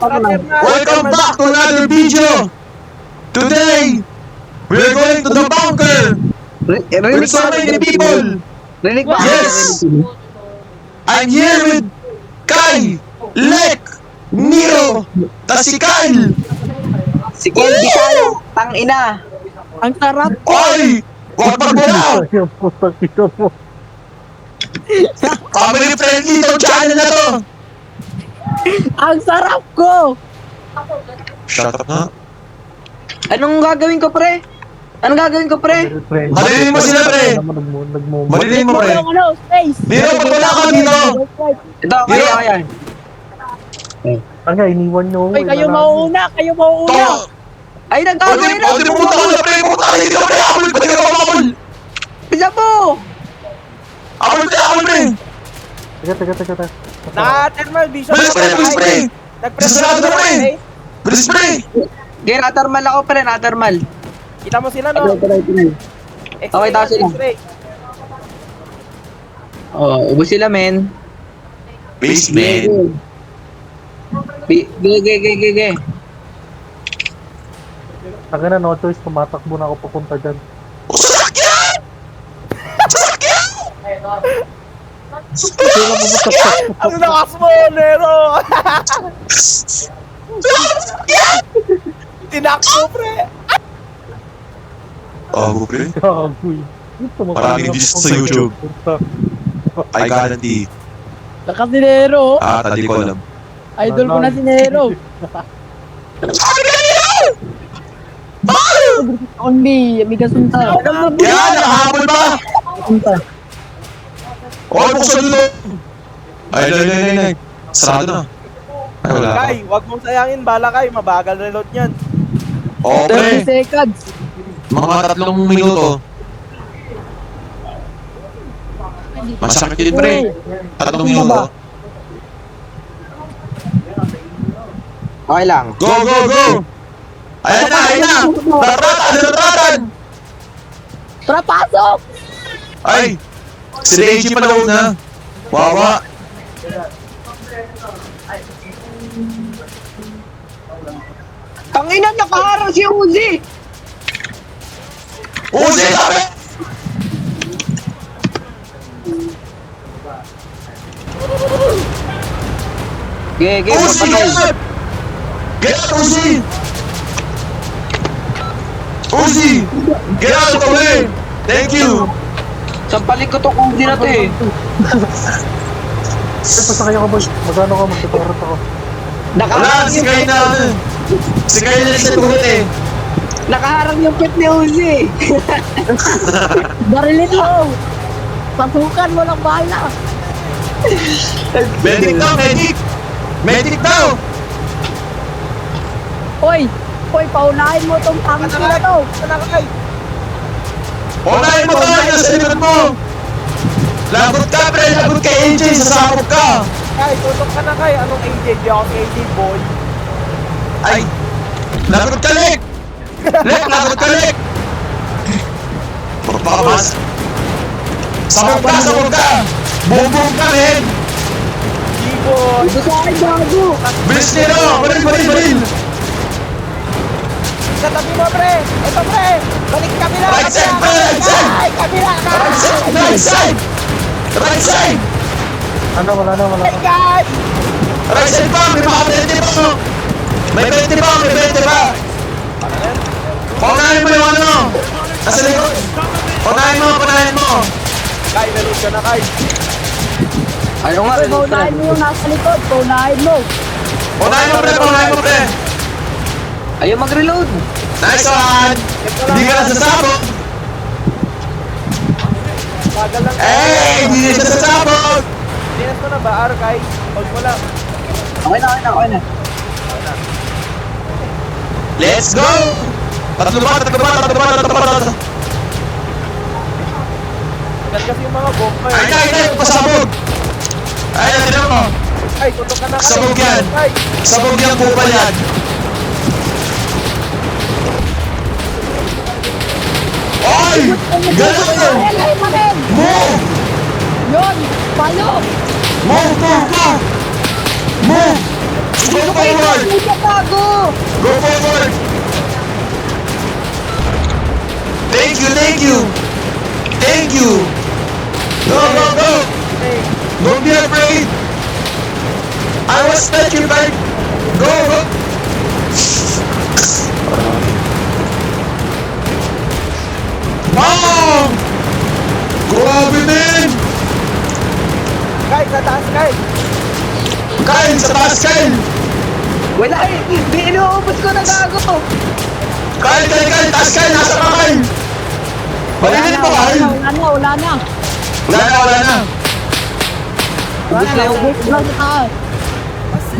Welcome back to another video! Today, we're going to the bunker with so many people! Rinig ba? Yes! I'm here with Kai, Lek, Nero, Tasikal! Si Kelby Salo, tang ina. Ang sarap ko! Oy! Huwag magbulaw! Family friendly itong channel na to! Ang sarap ko! Shut up na. Anong gagawin ko, pre? Anong gagawin ko, pre? Malilin mo sila, pre! Malilin mo, pre! Ano, space! Nero, ba't wala ka dito? Ito, kaya. Kaya iniwan nyo. Ay, kayo mauuna! Kayo mauuna! To! Ay, nagtago Pwede na. pumunta ka na, pre! Pumunta ka na dito, pre! Abol! Pwede ka mababol! Bisa mo. Abol, pre! Abol, pre! Teka. Naka-thermal vision. Bilis, pre! Bilis, pre! Sasarado na, pre! Bilis, pre! Okay, natermal ako, pre. Natermal. Kita mo sila, no? Okay, tayo sila. X-ray. Oh, ubos sila, men. Basement! Ge. Taka na, no choice. Tumatakbo na ako papunta dyan. O, sasakyan! Sasakyan! Ang lakas mo, Nero! Sasakyan! Tinakbo, pre! Oh, pre. Gagoy. Maraming views sa YouTube. I guarantee. Lakas ni Nero! Hindi ko alam. Idol ko na si Nero! Sabi ka nila! Only, amiga sunta. Yan! Nakahabol ba? Sunta. Oh, buksan nyo! Ay. Sarado na. Ay, wala pa. Kay, wag mong sayangin bala, Kay. Mabagal reload niyan. Oh, 30 pre. seconds. Mga 3 minuto. Masakit yun, pre. 3 minuto. Okay lang. Go! Ayan na! Natratan! Tara, pasok! Ay! Si Reggie pa na. Wawa! Tangina, nakaharang si Uzi. Uzi! Sabi! Ge, Uzi! Get out! Uzi! Uzi! Get out of the way! Thank you! Sampalin ko to Uzi na to eh. Pasakay ako, boy. Magano ka? Magtatarot ako. Wala! Nakaharang Si yung Kay na! Si Kay na sa tuhod eh! Nakaharang yung pet ni Uzi. Barilin mo! Pasukan mo lang bala! Medic daw! Medic! Medic daw! Hoy, paunahin mo tong pangit na to! Ano, Kay? Unahin mo tayo! Nasa likod mo! Lagot ka, pre! Lagot kay AJ! Sasabog ka! Kay, tutok ka na, Kay. Anong AJ? Di ako si AJ, boy. Ay! Lagot ka, Lek! Lek! Lagot ka, Lek! Pagpakamas! Sabog ka! Bumbong ka, men! Di, boy. Ito sa akin, bago. Bilis nilo! Baril! Katabi mo, pre. Ito, pre. Balik kabila. Right side, pre! Right side! Ay, kabila ka. Right side! Wala na. Ay, guys. Right side pa! May mga 20 pa! May 20 pa! Paunahin mo yung ano! Nasa likod! Paunahin mo! Kay, reload ka na, Kay. Ano nga, Hoy, paunahin mo yung nasa likod! Paunahin mo! Paunahin mo, pre! ayaw mag-reload. Nice one! Hindi ka nasasabog! Bagal lang. Hindi na siya nasasabog! Dinas mo na ba, Kay? Hold mo lang. Okay na. Let's go! Tatlo ba? Yan kasi yung mga bomba. Ay, pasabog! Ay, tinan mo! Ay, tutok ka na, Kay. Sabog yan. Kay. Sabog yan, kupal yan! Oy! Ganun! Ay, makin! Move! Yun! Palo! Move! Go forward! Hindi ka gago! Go forward! Thank you, thank you! Thank you! Go, go, go! Don't be afraid! I was petrified! Go, go! Wow! Grabe din! Kyle, sa taas, Kyle. Kyle, sa taas, Kyle! Wala eh! Hindi, inuubos ko na gago! Kyle, Kyle, Kyle! Taas, Kyle! Nasa ka, Kyle! Balinin mo, Kyle! Wala na. Wala na, wala na! Wala na. Ubus lang ka.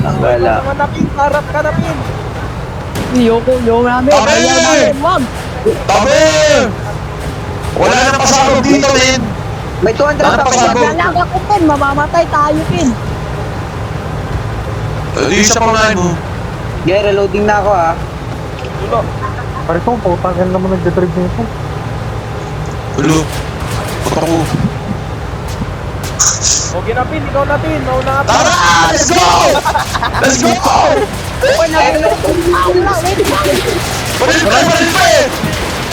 Wala. Manapin, harap ka napin. Yoko namin. Okay. Ayaw namin. Wag. Tabi! Wala na pasabog dito, men! May 200 Ano pa ako. sabi? Dalaga ko pin. Mamamatay tayo pin. Hindi siya paunahin mo. Yeah, reloading na ako ha. Dulo. Pare ko, putangin naman nagdadrive nito. Ulo. Puto ko. O, ginapin, ikaw natin. Mauna ka pa. Tara! Let's go! Let's go! Wala. Wait lang. Parinig pa! Parinig pa eh!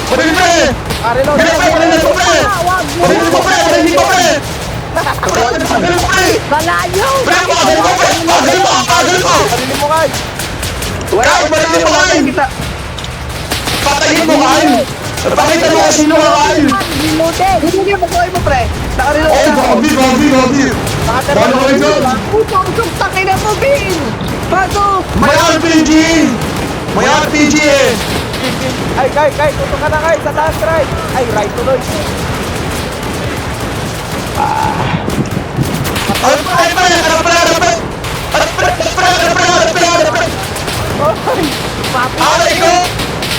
Parinig pa eh! Reload. Parinig pa! Parinig pa eh! Wag. Parinig pa eh! Parinig pa eh! Parinig pa eh! Galayo. Parinig pa! Parinig pa eh! Parinig pa! Parinig pa! Parinig mo, Kyle. Wala. Kyle, balikin mo, Kyle! Kita. Patayin mo, Kyle! Pakita mo kung sino ka, Kyle! Reloaded. Hindi, mag-uwi mo pre. Nakareload Oh, na ako. grabe, grabe, grabe! Paano kayo dyan? Putang takin na mo, Bin! Bago! May RPG! May RPG eh! Ay, Kyle, tutok ka na, Kyle. Sa taas, right. Ay, right tuloy. Ano pa? Ano pa? Ano pa? Ano pa? Ano pa? Ano pa? Ano pa? Ano pa? Ano pa? Aray ko!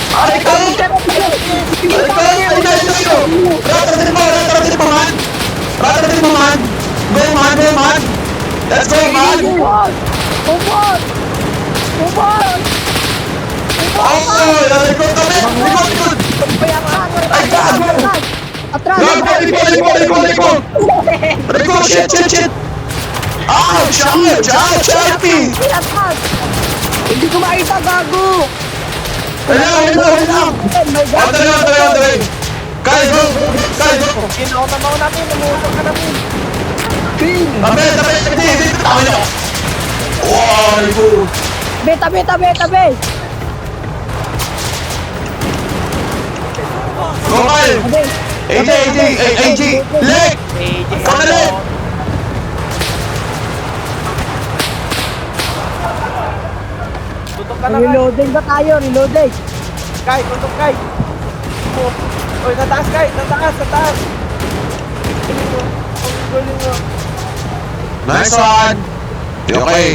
Aray ko! Aray ko! Ay, nasa sa'yo! Rataratin mo! Rataratin mo, man! Rataratin mo, man! Go, man! Go, man! Let's go, man! Ubod. Ubod. Ubod. Oh! Aray ko! Tabi! Likod! Likod! Ay, gago! Atras. Gago! Likod! Likod! Likod! Likod! Likod! Shit! Shit! Shit! Ouch! Ouch! Ouch! Help me! Atras. Hindi ko makita, gago! Wait lang! Wait lang! Wait lang! My God. On the way! On the way! On the way! Kyle, go! Kyle, go! Ginaw na mauna natin. Umuusok ka napin. Bin! Tabi! Tabi! Hindi! Hindi! Tabi na! Wow! Liko! Tabi. Go, Kyle! Tabi. AJ! Leg! Come leg! Tutok ka na, Kyle. Reloading ba tayo? Reloading. Kyle, tutok, Kyle. Oy, sa taas, Kyle. Sa taas, sa taas. Galing mo. Nice one! Okay.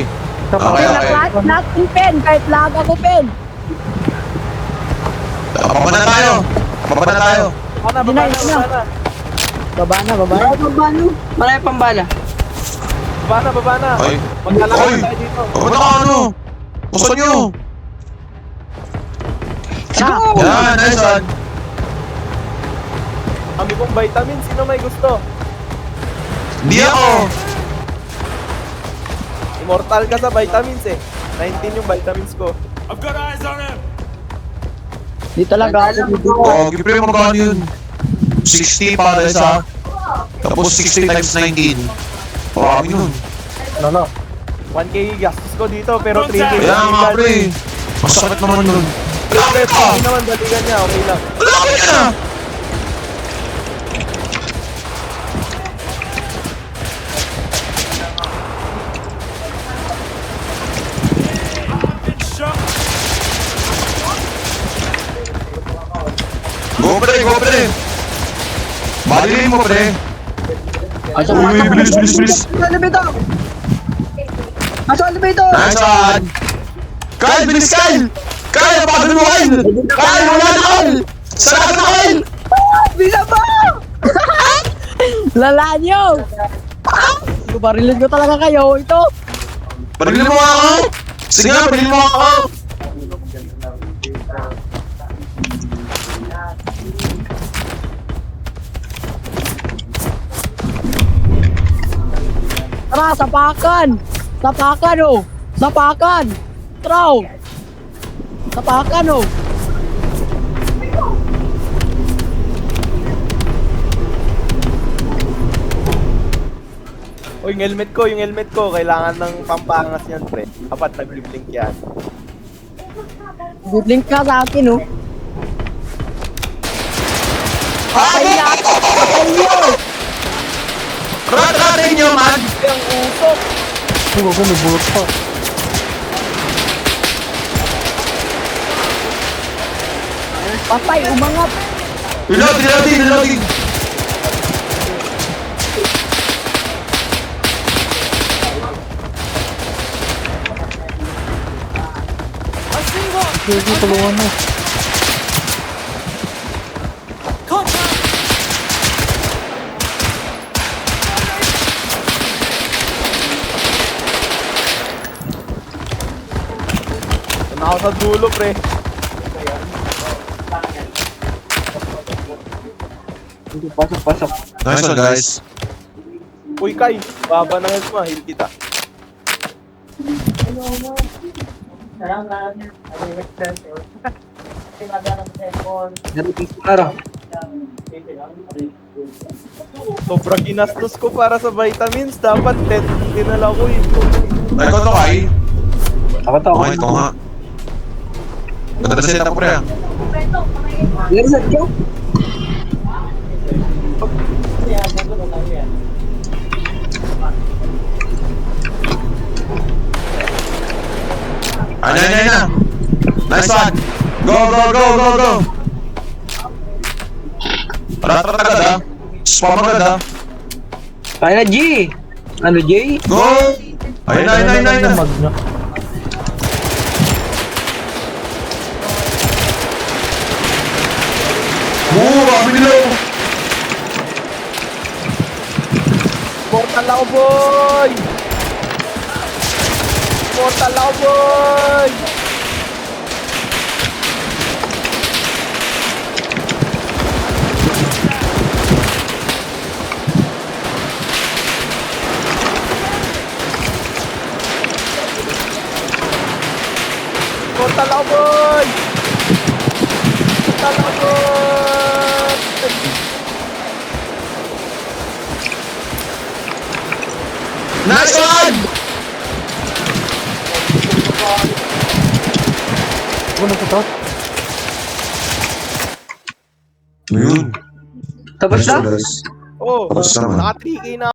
Okay, okay. Natin pen. Kahit lag ako pen. Papa na tayo! Papa na tayo! Baba na, baba na, baba na. Baba na. Marami pang bala. Marami pang bala. Baba na, baba na. Oy! Maglalakad Oy! tayo dito. Pumunta ka ano? Gusto nyo? Siguro! Yan, nice one! Kami pong vitamin. Sino may gusto? Hindi ako! Immortal ka sa vitamins eh. 19 yung vitamins ko. Di talaga ako. Oh, gipre mo magkano yun? 60 para isa. Tapos 60 times 19. Marami yun. Lala. 1k gastos ko dito pero 3k Kaya nga pre. Masakit naman yun. Lapit ka! Hindi naman balikan niya, okay lang. Lapit ka na! Go pre! Balilin mo pre! Uy, bilis! Elevator! Nasa elevator! Nice one! Kyle, bilis Kyle! Kyle, napakagano mo Kyle! Kyle, wala na Kyle! Sarado na Kyle! Bisa pa! Lala nyo! Barilin ko talaga kayo. Ito. Parilin mo ako! Sige nga, parilin mo ako! Tara, sapakan. Sapakan oh. Sapakan! Traw! Sapakan oh! Uy, yung helmet ko, kailangan ng pampangas yan, pre. Dapat nag-blink yan. Good link ka sa akin oh! Patay Rat-ratin nyo, man! Ang usok! Ay, wag may bulot pa. Patay! Umangat! Reloading! Sige, tulungan mo. Ano ako sa dulo, pre? Pasok. Nice one, guys. Uy, Kai, baba ng health mo, heal kita. Narinig ko na raw. Sobrang ginastos ko para sa vitamins. Dapat 10 dinala ko yun. Ay, ikaw to, Kai. Ako to. Okay, ito nga. Ganda na set up, pre. ah. Reset ko? Ayun na. Nice one. Go. Rat-rat agad, ah. Spam agad, ah. Kaya na, G! Ano, J? Go! Ayun na. Mag na. Kami nila. Mortal ako, boy! Mortal ako, boy! Mortal ako, boy! Mortal ako, boy! Nice one! Ano ko to? Ayun. Tapos na? Nice one, guys. Oh, Tapos naman. naka 3K na